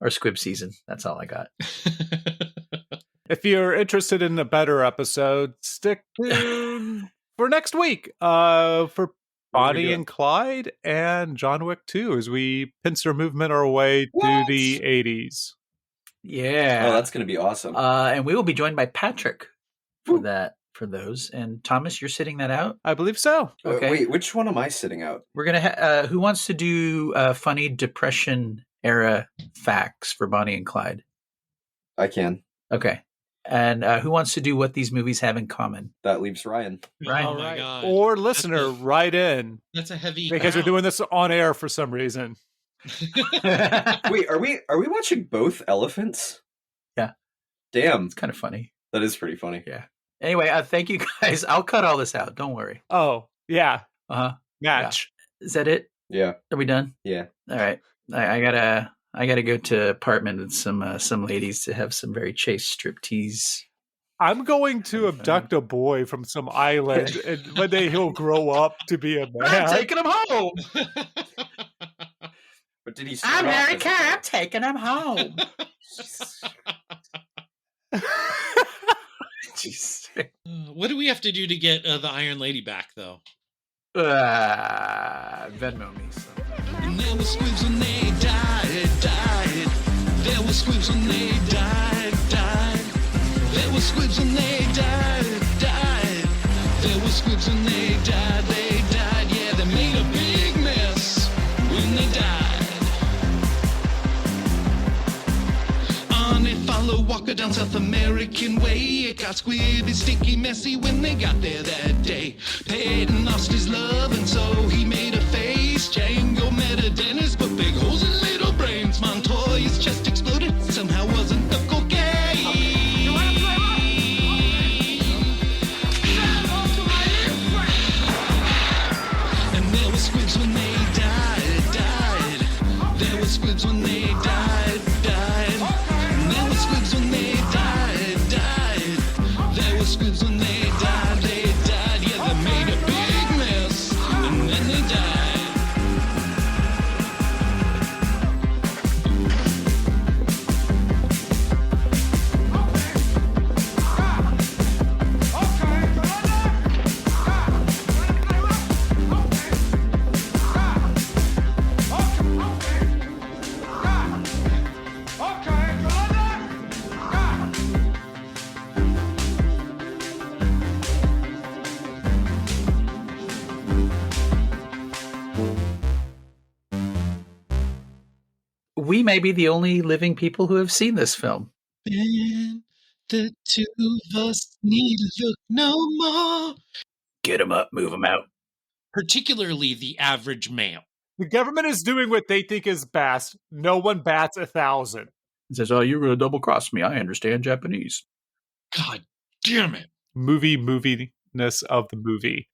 or Squib Season. That's all I got. If you're interested in a better episode, stick tuned for next week for What are we Bonnie doing? and Clyde and John Wick 2 as we pincer movement our way to What? the 80s. Yeah. Oh, that's going to be awesome. And we will be joined by Patrick for those. And Thomas, you're sitting that out? I believe so. Okay. Wait, which one am I sitting out? We're going to who wants to do funny Depression era facts for Bonnie and Clyde? I can. Okay. And who wants to do what these movies have in common? That leaves Ryan. Right. Oh my god. Or listener, write in. That's a heavy Because we're doing this on air for some reason. Wait, are we watching both elephants? Yeah. Damn. It's kind of funny. That is pretty funny. Yeah. Anyway, thank you guys. I'll cut all this out. Don't worry. Oh, yeah. Uh-huh. Match. Is that it? Yeah. Are we done? Yeah. All right. I gotta go to apartment with some ladies to have some very chaste striptease. I'm going to abduct a boy from some island, and one day he'll grow up to be a man. I'm taking him home. But did he? I'm Harry Carey. I'm taking him home. Jeez. What do we have to do to get the Iron Lady back, though? Venmo me. And there were squibs when they died. There were squibs when they died. There were squibs when they died. There were squibs when they died. Yeah, they made a big mess when they died. On a follow Walker down South American way. It got squibby, sticky, messy when they got there that day. Peyton lost his love and so he made a face. Django met a dentist, but big holes in little brains. Montoya's chest exploded, somehow wasn't the cocaine. And there were squibs when they died. There were squibs when they died. And there were squibs when they died. There were squibs when they died. Yeah, they made a big mess and then they died. We may be the only living people who have seen this film. And the two of us need to look no more. Get them up, move them out. Particularly the average male. The government is doing what they think is best. No one bats 1,000. He says, "Oh, you're going to double cross me. I understand Japanese." God damn it. Moviness of the movie.